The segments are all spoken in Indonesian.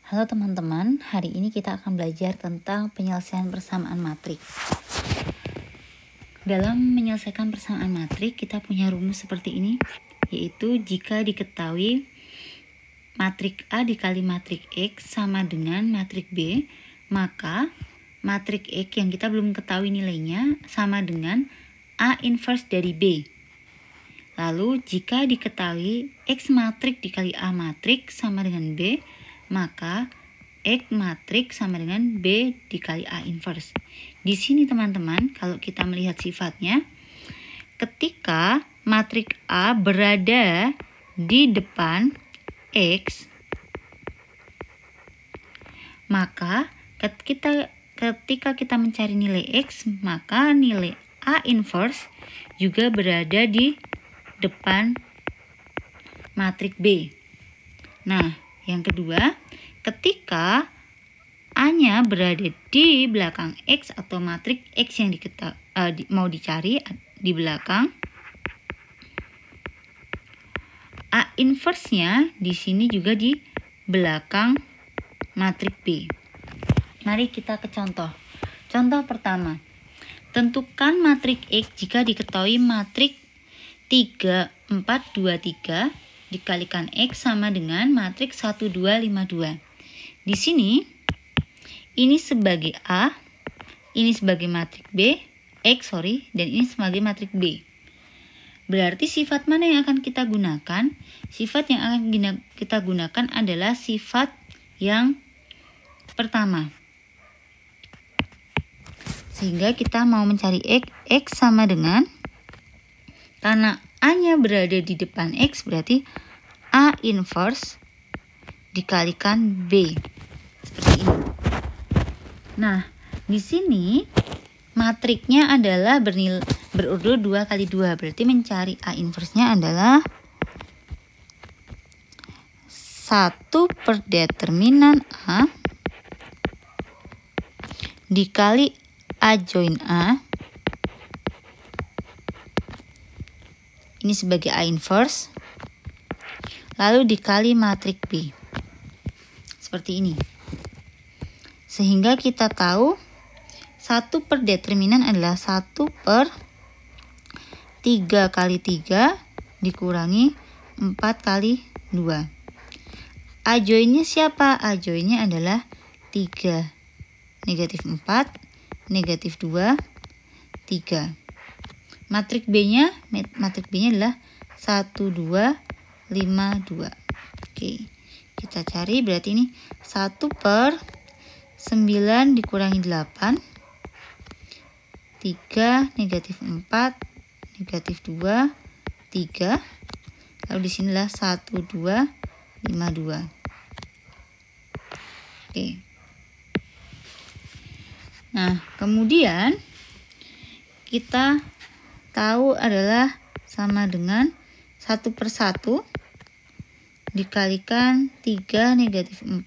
Halo teman-teman, hari ini kita akan belajar tentang penyelesaian persamaan matriks. Dalam menyelesaikan persamaan matriks, kita punya rumus seperti ini, yaitu jika diketahui matriks A dikali matriks X sama dengan matriks B, maka matriks X yang kita belum ketahui nilainya sama dengan A inverse dari B. Lalu jika diketahui X matriks dikali A matriks sama dengan B, maka X matriks sama dengan B dikali A inverse. Di sini teman-teman, kalau kita melihat sifatnya, ketika matriks A berada di depan X, maka ketika kita mencari nilai X, maka nilai A inverse juga berada di depan matriks B. Nah, yang kedua, ketika A-nya berada di belakang X atau matriks X yang mau dicari di belakang, A inverse-nya di sini juga di belakang matriks B. Mari kita ke contoh. Contoh pertama, tentukan matriks X jika diketahui matriks 3, 4, 2, 3 dikalikan X sama dengan matriks 1, 2, 5, 2. Di sini, ini sebagai A, ini sebagai matriks B, dan ini sebagai matriks B. Berarti sifat mana yang akan kita gunakan? Sifat yang akan kita gunakan adalah sifat yang pertama. Sehingga kita mau mencari X sama dengan, karena A-nya berada di depan X, berarti A inverse dikalikan B. Seperti ini. Nah, di sini matriksnya adalah berurut 2 kali 2. Berarti mencari A inverse-nya adalah 1 per determinan A dikali A join A. Ini sebagai A inverse, lalu dikali matriks B. Seperti ini. Sehingga kita tahu 1 per determinan adalah 1 per 3 kali 3 dikurangi 4 kali 2. A join-nya siapa? A join-nya adalah 3. Negatif 4, negatif 2, 3. Matriks B-nya adalah 1, 2, 5, 2. Oke, kita cari berarti ini 1 per 9 dikurangi 8. 3, negatif 4, negatif 2, 3. Lalu di sinilah 1, 2, 5, 2. Oke. Nah, kemudian kita tahu adalah sama dengan 1 per 1 dikalikan 3, negatif 4,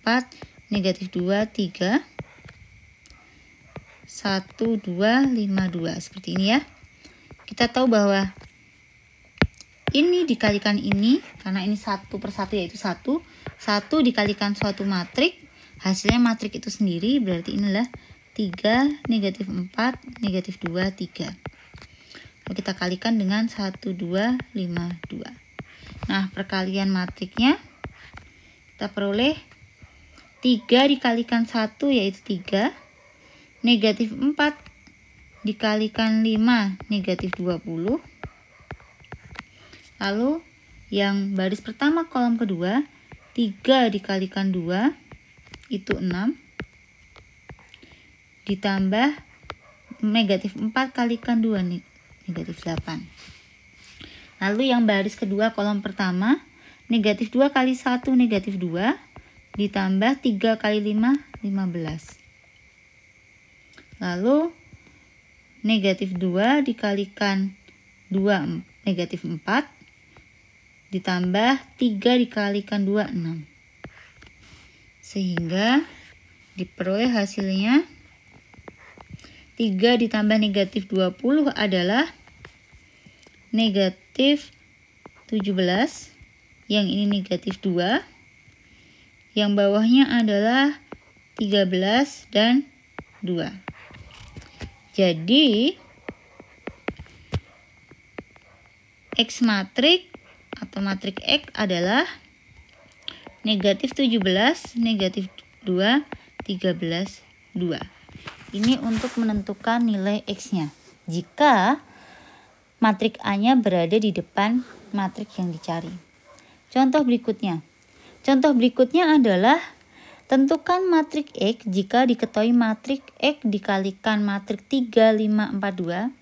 negatif 2, 3. 1, 2, 5, 2. Seperti ini ya. Kita tahu bahwa ini dikalikan ini, karena ini 1 per 1 yaitu 1. 1 dikalikan suatu matriks, hasilnya matriks itu sendiri, berarti inilah 3, negatif 4, negatif 2, 3. Lalu kita kalikan dengan 1, 2, 5, 2. Nah, perkalian matriksnya kita peroleh 3 dikalikan 1 yaitu 3. Negatif 4 dikalikan 5 negatif 20. Lalu yang baris pertama kolom kedua, 3 dikalikan 2 itu 6. Ditambah negatif 4 kalikan 2 negatif 8. Lalu yang baris kedua kolom pertama, negatif 2 kali 1 negatif 2, ditambah 3 kali 5, 15. Lalu negatif 2 dikalikan 2, negatif 4, ditambah 3 dikalikan 2, 6. Sehingga diperoleh hasilnya 3 ditambah negatif 20 adalah negatif 17, yang ini negatif 2, Yang bawahnya adalah 13 dan 2. Jadi X matrik atau matrik X adalah negatif 17, negatif 2, 13, 2. Ini untuk menentukan nilai X-nya. Jika matrik A-nya berada di depan matrik yang dicari. Contoh berikutnya. Contoh berikutnya adalah tentukan matrik X jika diketahui matrik X dikalikan matrik 3, 5, 4, 2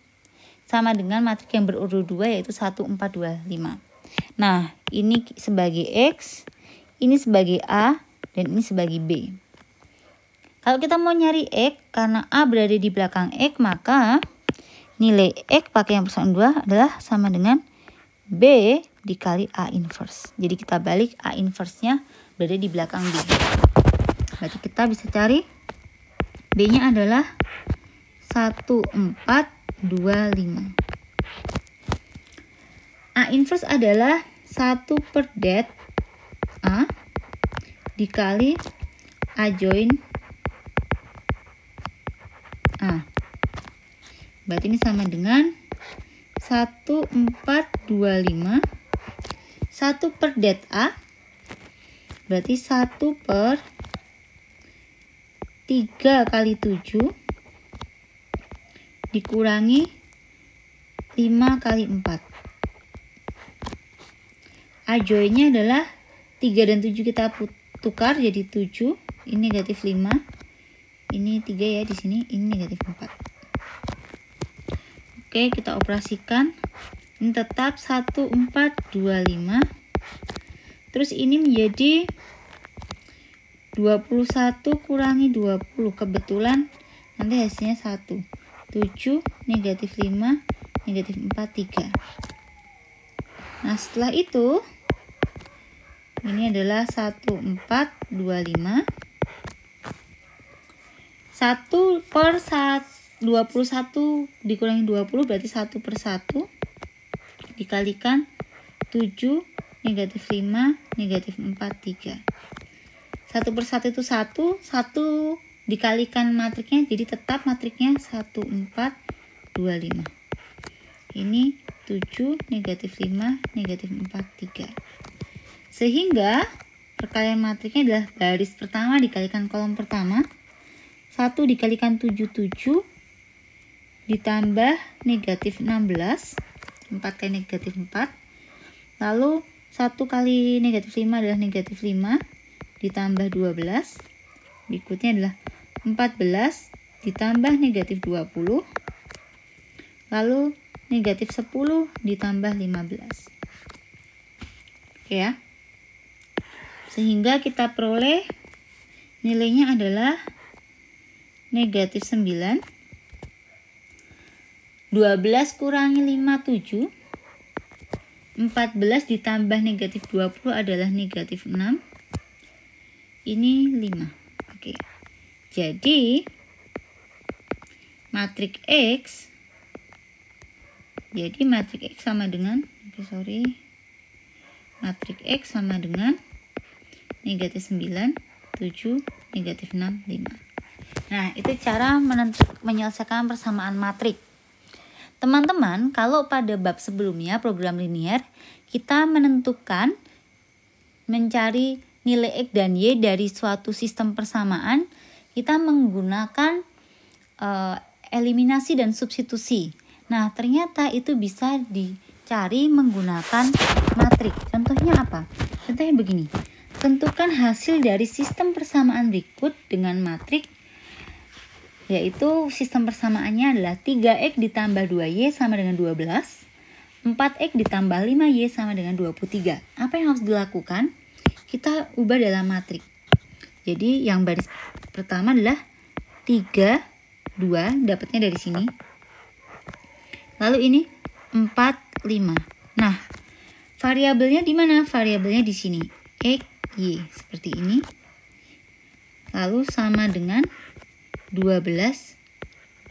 sama dengan matrik yang berurut 2 yaitu 1, 4, 2, 5. Nah, ini sebagai X, ini sebagai A, dan ini sebagai B. Kalau kita mau nyari X, karena A berada di belakang X, maka nilai X pakai yang persamaan 2 adalah sama dengan B dikali A inverse. Jadi kita balik A inverse-nya berada di belakang B. Berarti kita bisa cari B-nya adalah 1, 4, 2, 5. A inverse adalah 1 per det A dikali A join A. Berarti ini sama dengan 1, 4, 2, 5. 1 per det A berarti 1 per 3 kali 7 dikurangi 5 kali 4. A join-nya adalah 3 dan 7 kita tukar jadi 7. Ini negatif 5. Ini 3 ya di sini. Ini negatif 4. Oke, kita operasikan. Ini tetap 1, 4, 2, 5. Terus ini menjadi 21 kurangi 20. Kebetulan nanti hasilnya 1. 7, negatif 5, negatif 4, 3. Nah, setelah itu, ini adalah 1, 4, 2, 5. 1 per 21 dikurangi 20 berarti 1 per 1. Dikalikan 7, negatif 5, negatif 4, 3. 1 per 1 itu 1. 1 dikalikan matriknya, jadi tetap matriknya 1, 4, 2, 5. Ini 7, negatif 5, negatif 4, 3. Sehingga perkalian matriknya adalah baris pertama dikalikan kolom pertama. 1 dikalikan 7, 7. Ditambah negatif 16. 4 kali negatif 4. Lalu 1 kali negatif 5 adalah negatif 5. Ditambah 12. Berikutnya adalah 14 ditambah negatif 20. Lalu negatif 10 ditambah 15. Oke ya. Sehingga kita peroleh nilainya adalah negatif 9. 12 kurangi 5, 7. 14 ditambah negatif 20 adalah negatif 6. Ini 5. Oke. Jadi matrik X sama dengan matrik X sama dengan negatif 9, 7, negatif 6, 5. Nah, itu cara menyelesaikan persamaan matrik. Teman-teman, kalau pada bab sebelumnya program linear, kita mencari nilai X dan Y dari suatu sistem persamaan, kita menggunakan eliminasi dan substitusi. Nah, ternyata itu bisa dicari menggunakan matrik. Contohnya apa? Contohnya begini. Tentukan hasil dari sistem persamaan berikut dengan matrik, yaitu sistem persamaannya adalah 3X ditambah 2Y sama dengan 12, 4X ditambah 5Y sama dengan 23. Apa yang harus dilakukan? Kita ubah dalam matrik. Jadi yang baris pertama adalah 3, 2, dapatnya dari sini. Lalu ini 4, 5. Nah, variabelnya di mana? Variabelnya di sini. X, Y, seperti ini. Lalu sama dengan 12,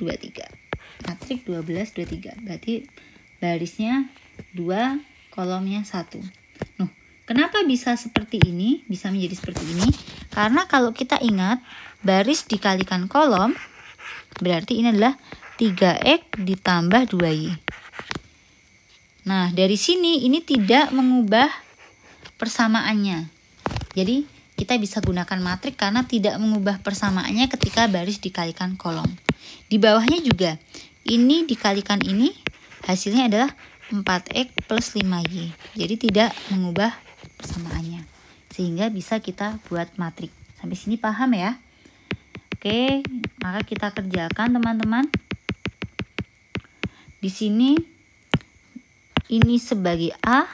23. Matrik 12, 23. Berarti barisnya 2, kolomnya 1. Nah, Kenapa bisa seperti ini? Bisa menjadi seperti ini? Karena kalau kita ingat, baris dikalikan kolom, berarti ini adalah 3X ditambah 2Y. Nah, dari sini ini tidak mengubah persamaannya. Jadi, kita bisa gunakan matrik karena tidak mengubah persamaannya ketika baris dikalikan kolom. Di bawahnya juga, ini dikalikan ini, hasilnya adalah 4X plus 5Y. Jadi tidak mengubah persamaannya. Sehingga bisa kita buat matrik. Sampai sini paham ya? Oke, maka kita kerjakan teman-teman. Di sini, ini sebagai A,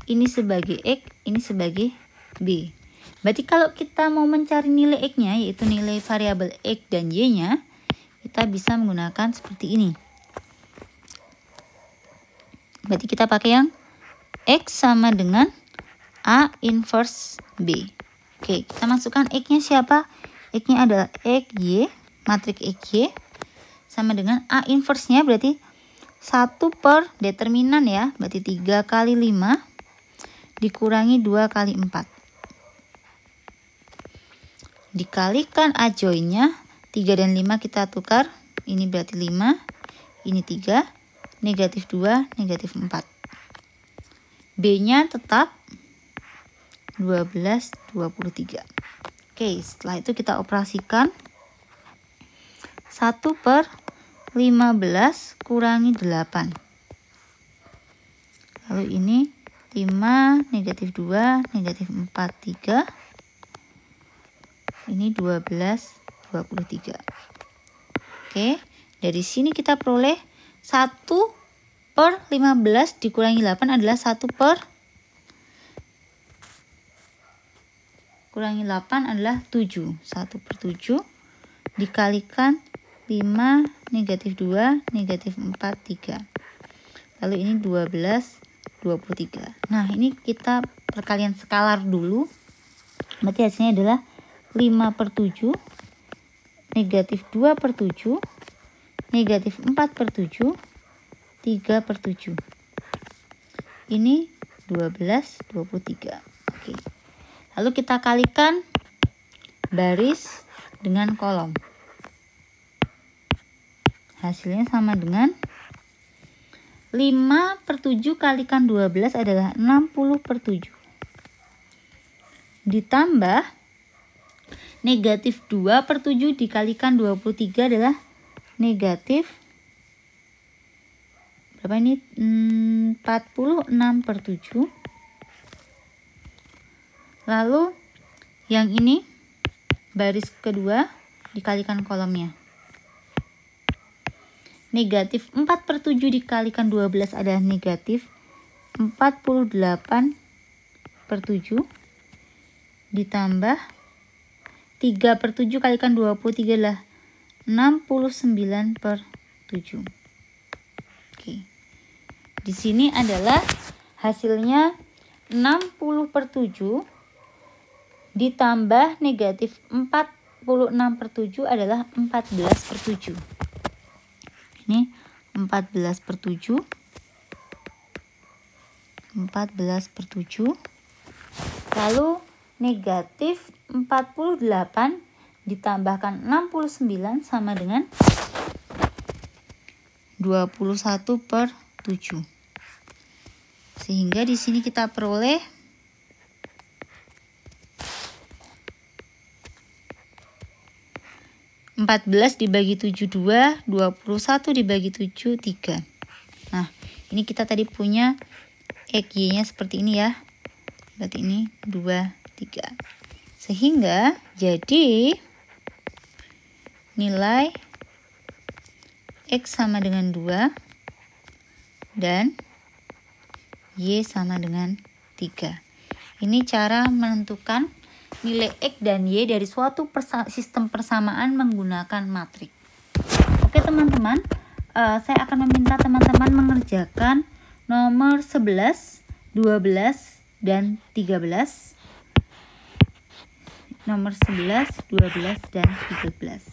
ini sebagai X, ini sebagai B. Berarti kalau kita mau mencari nilai X-nya, yaitu nilai variabel X dan Y-nya, kita bisa menggunakan seperti ini. Berarti kita pakai yang X sama dengan A inverse B. Oke, kita masukkan X-nya siapa? X-nya adalah XY, matriks XY, sama dengan A inverse-nya berarti 1 per determinan ya, berarti 3 kali 5 dikurangi 2 kali 4. Dikalikan A join-nya, 3 dan 5 kita tukar, ini berarti 5, ini 3, negatif 2, negatif 4. B-nya tetap 12, 23. Oke, setelah itu kita operasikan 1 per 15 kurangi 8. Lalu ini 5, negatif 2, negatif 4, 3. Ini 12, 23. Oke, dari sini kita peroleh 1 per 15 dikurangi 8 adalah 1 per kurangi 8 adalah 7. 1 per 7 dikalikan 5, negatif 2, negatif 4, 3. Lalu ini 12, 23. Nah, ini kita perkalian skalar dulu. Berarti hasilnya adalah 5 per 7, negatif 2 per 7, negatif 4 per 7, 3 per 7. Ini 12, 23. Oke. Lalu kita kalikan baris dengan kolom. Hasilnya sama dengan 5 per 7 kalikan 12 adalah 60 per 7. Ditambah negatif 2 per 7 dikalikan 23 adalah negatif berapa ini? 46 per 7. Lalu yang ini baris kedua dikalikan kolomnya. Negatif 4 per 7 dikalikan 12 adalah negatif 48 per 7. Ditambah 3 per 7 kalikan 23 adalah 69 per 7. Oke. Di sini adalah hasilnya 60 per 7 ditambah negatif 46 per 7 adalah 14 per 7. Ini 14 per 7. 14 per 7. Lalu negatif 48 ditambahkan 69 sama dengan 21 per 7. Sehingga di sini kita peroleh 14 dibagi 7 2, 21 dibagi 7 3. Nah, ini kita tadi punya XY-nya seperti ini ya. Berarti ini 2, 3. Sehingga jadi nilai X sama dengan 2 dan Y sama dengan 3. Ini cara menentukan nilai X dan Y dari suatu sistem persamaan menggunakan matrik. Oke teman-teman, saya akan meminta teman-teman mengerjakan nomor 11, 12, dan 13. Nomor 11, 12, dan 13.